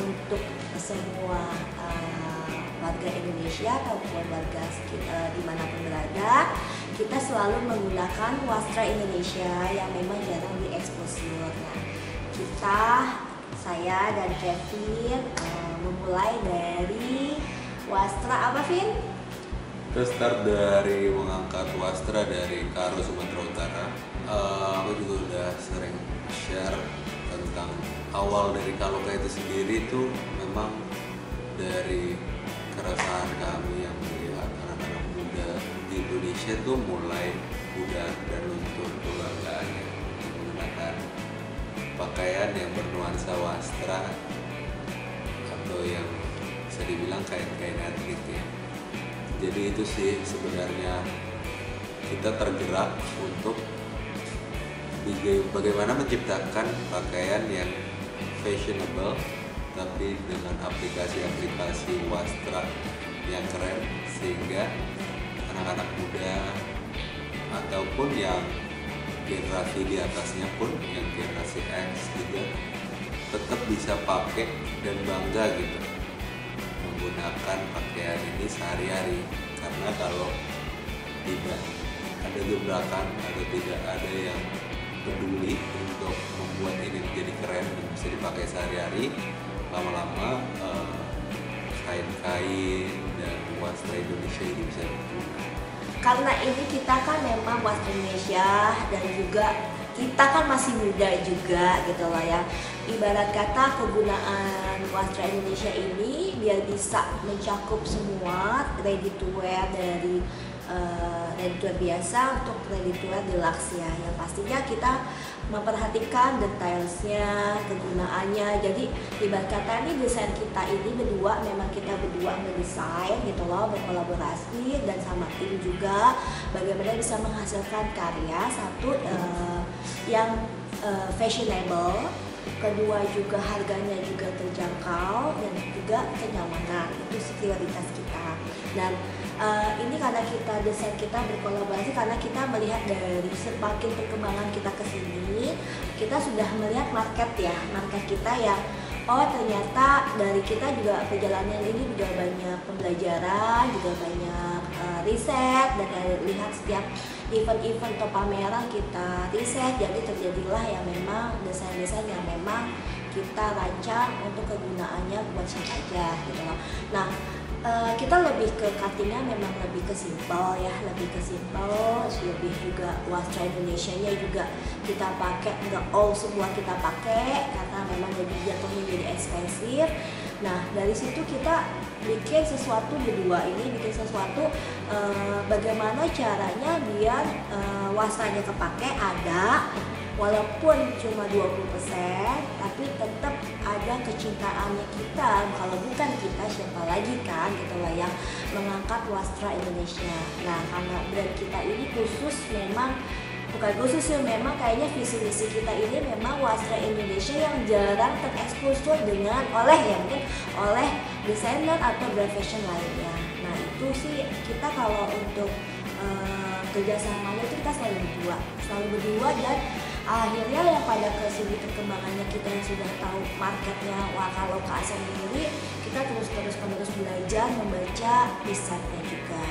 untuk semua warga Indonesia ataupun warga dimanapun berada, kita selalu menggunakan wastra Indonesia yang memang jarang dieksposur. Nah, saya dan Kevin memulai dari wastra apa, Vin? Kita start dari mengangkat wastra dari Karo, Sumatera Utara. Aku juga udah sering share tentang awal dari Kaloka itu sendiri tuh memang dari keresahan kami yang melihat anak-anak muda di Indonesia tuh mulai pudar dan luntur kebanggaannya menggunakan pakaian yang bernuansa wastra atau yang bisa dibilang kain-kain etnik ya. Jadi itu sih sebenarnya kita tergerak untuk bagaimana menciptakan pakaian yang fashionable tapi dengan aplikasi-aplikasi wastra yang keren, sehingga anak-anak muda ataupun yang generasi di atasnya pun, yang generasi X juga tetap bisa pakai dan bangga gitu menggunakan pakaian ini sehari-hari. Karena kalau tidak ada gebrakan atau tidak ada yang peduli untuk membuat ini menjadi keren dan bisa dipakai sehari-hari, lama-lama kain-kain dan wastra Indonesia ini bisa berguna. Karena ini kita kan memang wastra Indonesia dan juga kita kan masih muda juga gitu loh ya. Ibarat kata kegunaan wastra Indonesia ini biar bisa mencakup semua ready to wear, dari ready to wear biasa untuk ready to wear deluxe ya. Yang pastinya kita memperhatikan detailsnya, kegunaannya. Jadi ibarat kata ini desain kita ini berdua, memang kita berdua mendesain gitu loh, berkolaborasi dan sama tim juga, bagaimana bisa menghasilkan karya satu yang fashionable, kedua juga harganya juga terjangkau, dan juga kenyamanan. Itu prioritas kita. Dan ini karena kita desain kita berkolaborasi, karena kita melihat dari semakin perkembangan kita ke sini, kita sudah melihat market kita ya. Oh ternyata dari kita juga perjalanan ini juga banyak pembelajaran, juga banyak riset, dan lihat setiap event-event atau pameran kita riset, jadi terjadilah yang memang desain-desain yang memang kita rancang untuk kegunaannya buat siapa aja gitu loh. Nah kita lebih ke cuttingnya memang lebih ke simple ya, lebih juga wastra Indonesia-nya juga kita pakai, nggak all semua kita pakai karena memang lebih jatuhnya jadi eksklusif. Nah dari situ kita bikin sesuatu berdua ini, bagaimana caranya biar wastranya kepake ada, walaupun cuma 20%, tapi tetap ada kecintaannya kita. Kalau bukan kita siapa lagi kan gitu lah yang mengangkat wastra Indonesia. Nah karena brand kita ini memang kayaknya visi misi kita ini memang wastra Indonesia yang jarang tereksposur oleh desainer atau brand fashion lainnya. Nah itu sih kita kalau untuk kerjasamanya itu kita selalu berdua, dan akhirnya yang pada kesini perkembangannya kita yang sudah tahu marketnya Kaloka sendiri, kita terus belajar membaca risetnya juga.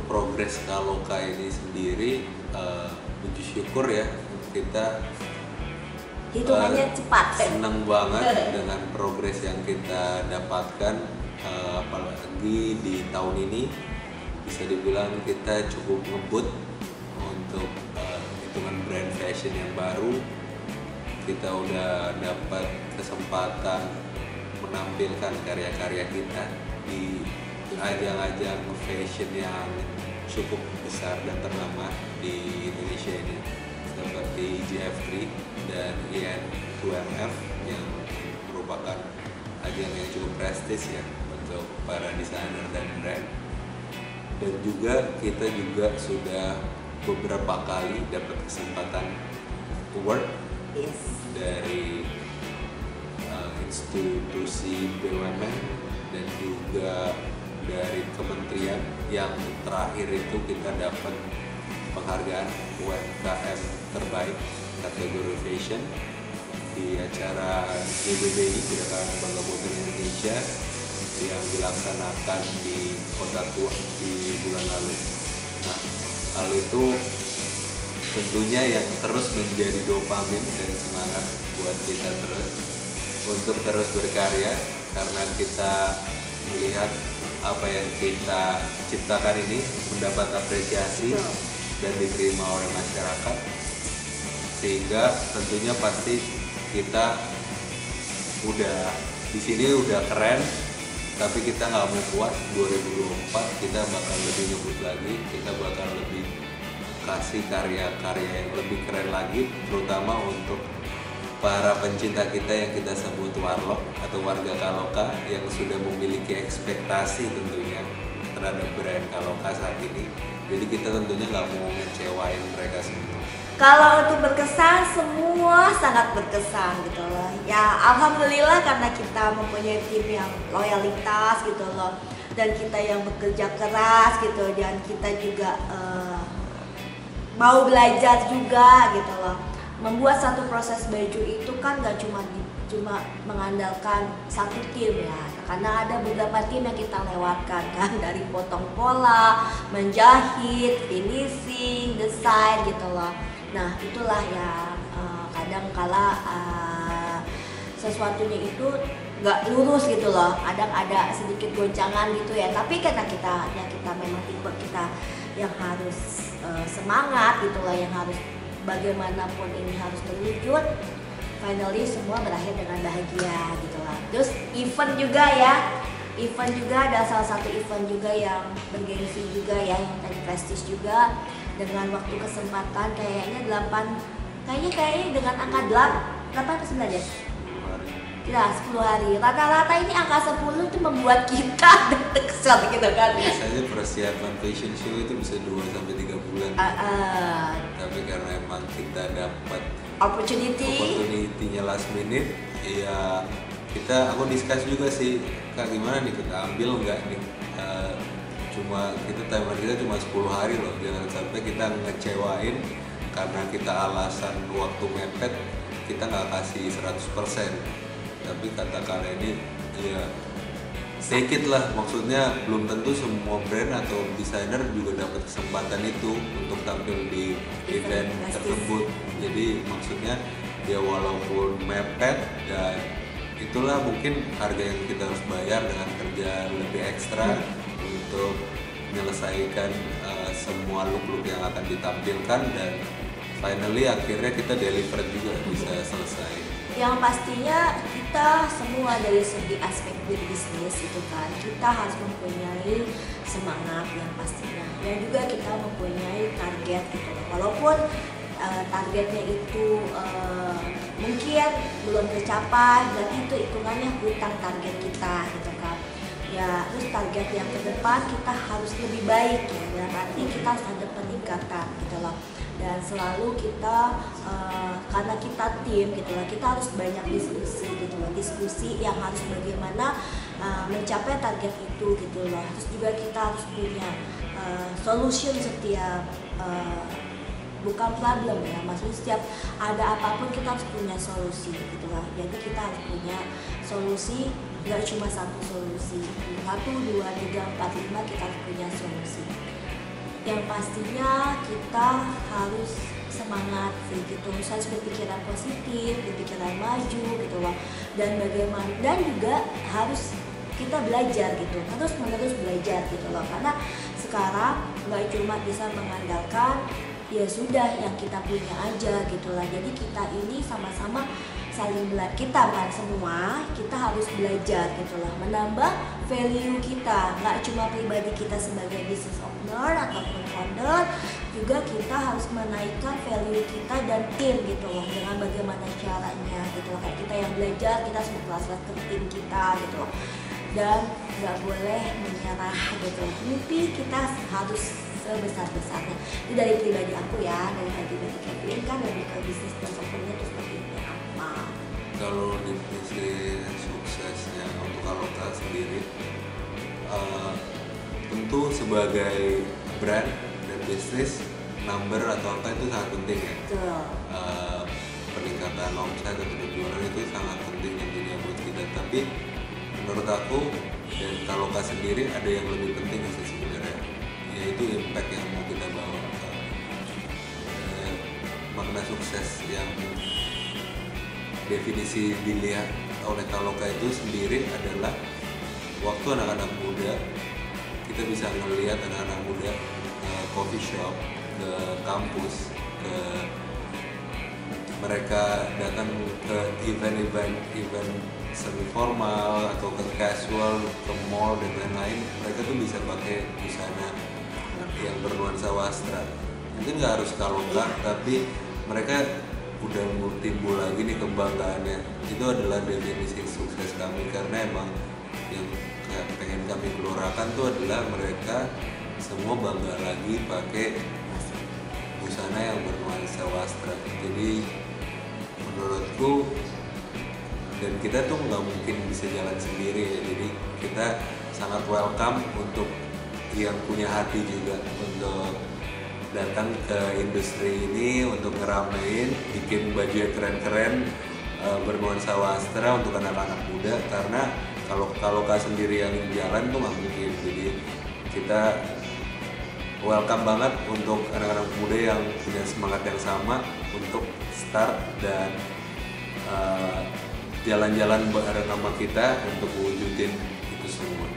Progres Kaloka ini sendiri, puji syukur ya, kita hitungannya cepat. Senang banget dengan progres yang kita dapatkan, apalagi di tahun ini bisa dibilang kita cukup ngebut untuk hitungan brand fashion yang baru. Kita udah dapat kesempatan menampilkan karya-karya kita di ajang-ajang fashion yang cukup besar dan ternama di Indonesia ini, seperti GF3 dan EN2MF yang merupakan ajang yang cukup prestis ya untuk para desainer dan brand. Dan juga kita juga sudah beberapa kali dapat kesempatan award dari institusi BUMN dan juga dari kementerian. Yang terakhir itu kita dapat penghargaan UMKM terbaik kategori fashion di acara GBBI, Gerakan Bangga Buatan Indonesia, yang dilaksanakan di Kota Tua di bulan lalu. Nah, hal itu tentunya yang terus menjadi dopamin dan semangat buat kita terus untuk terus berkarya, karena kita melihat apa yang kita ciptakan ini mendapat apresiasi dan diterima oleh masyarakat, sehingga tentunya pasti kita udah di sini udah keren, tapi kita nggak mau puas. 2024 kita bakal lebih ngebut lagi, kita bakal lebih kasih karya-karya yang lebih keren lagi, terutama untuk para pencinta kita yang kita sebut warlock atau warga Kaloka yang sudah memiliki ekspektasi tentunya terhadap brand Kaloka saat ini. Jadi kita tentunya nggak mau ngecewain mereka semua. Kalau untuk berkesan, semua sangat berkesan gitu loh. Ya alhamdulillah karena kita mempunyai tim yang loyalitas gitu loh, dan kita yang bekerja keras gitu, dan kita juga mau belajar juga gitu loh. Membuat satu proses baju itu kan gak cuma mengandalkan satu tim ya, karena ada beberapa tim yang kita lewatkan kan, dari potong pola, menjahit, finishing, desain gitu loh. Nah itulah yang kadang kala sesuatunya itu nggak lurus gitu loh, kadang ada sedikit goncangan gitu ya, tapi karena kita memang tipe kita yang harus semangat gitu loh, yang harus bagaimanapun ini harus terwujud, finally semua berakhir dengan bahagia gitu lah. Terus event juga ada salah satu event juga yang bergengsi juga ya, yang tadi prestis juga, dengan waktu kesempatan kayaknya dengan angka 8 ke 9 ya? 10 hari. Rata-rata ini angka 10 itu membuat kita deg-degan gitu kan. Biasanya persiapan fashion show itu bisa 2-3 bulan. Tapi karena emang kita dapat opportunity-nya last minute, ya aku discuss juga sih, Kak, gimana nih kita ambil nggak nih? Timeline kita cuma 10 hari loh, jangan sampai kita ngecewain karena kita alasan waktu mepet, kita nggak kasih 100%. Tapi katakan ini ya sedikit lah, maksudnya belum tentu semua brand atau desainer juga dapat kesempatan itu untuk tampil di event tersebut. Jadi maksudnya ya walaupun mepet, dan itulah mungkin harga yang kita harus bayar dengan kerja lebih ekstra untuk menyelesaikan semua look-look yang akan ditampilkan, dan finally akhirnya kita deliver juga bisa selesai. Yang pastinya kita semua dari segi aspek bisnis itu kan, kita harus mempunyai semangat yang pastinya, dan juga kita mempunyai target gitu loh. Walaupun targetnya itu mungkin belum tercapai, berarti itu hitungannya hutang target kita gitu kan ya. Terus target yang ke depan kita harus lebih baik ya, dalam arti kita harus ada peningkatan gitu loh. Dan selalu kita karena kita tim gitu loh, kita harus banyak diskusi gitu loh, diskusi yang harus bagaimana mencapai target itu gitu loh. Terus juga kita harus punya solution setiap bukan problem ya, maksudnya setiap ada apapun kita harus punya solusi gitu lah. Jadi kita harus punya solusi, nggak cuma satu solusi, 1, 2, 3, 4, 5, kita harus punya solusi. Yang pastinya kita harus semangat sih gitu, harus berpikiran positif, berpikiran maju gitu loh, dan bagaimana, dan juga harus kita belajar gitu, terus menerus belajar gitu loh, karena sekarang nggak cuma bisa mengandalkan ya sudah yang kita punya aja gitu lah. Jadi kita ini sama-sama saling belajar, kita kan semua kita harus belajar gitu lah, menambah value kita, nggak cuma pribadi kita sebagai business owner ataupun founder, juga kita harus menaikkan value kita dan tim gitu loh, dengan bagaimana caranya gitu loh. Kayak kita yang belajar, kita harus berkelas ke tim kita gitu loh. dan nggak boleh menyerah gitu. Mimpi kita harus sebesar-besarnya. Itu dari pribadi aku ya, dari pribadi Kevin kan lebih ke bisnis developmentnya itu seperti apa. Kalau definisi suksesnya untuk Aloka sendiri, tentu sebagai brand dan bisnis, number atau apa itu sangat penting ya. Betul. Peningkatan omset atau penjualan itu sangat penting tentunya buat kita. Tapi menurut aku dan Aloka sendiri ada yang lebih penting sih sebenarnya, yaitu impact yang mau kita bawa. Makna sukses yang definisi dilihat oleh Aloka itu sendiri adalah waktu anak-anak muda, kita bisa melihat anak-anak muda ke coffee shop, ke kampus, mereka datang ke event semi formal atau ke casual, ke mall dan lain-lain, mereka tuh bisa pakai busana yang bernuansa wastra. Mungkin nggak harus Aloka, tapi mereka udah timbul lagi nih kebanggaannya. Itu adalah definisi sukses kami, karena emang yang pengen kami gelorakan tuh adalah mereka semua bangga lagi pakai busana yang bernuansa wastra. Jadi menurutku, dan kita tuh nggak mungkin bisa jalan sendiri ya, jadi kita sangat welcome untuk yang punya hati juga untuk datang ke industri ini untuk ngeramein, bikin baju yang keren-keren, bernuansa wastra untuk anak-anak muda. Karena kalau Aloka sendiri yang jalan tuh nggak mungkin. Jadi kita welcome banget untuk anak-anak muda yang punya semangat yang sama untuk start dan jalan-jalan bareng sama kita untuk wujudin itu semua.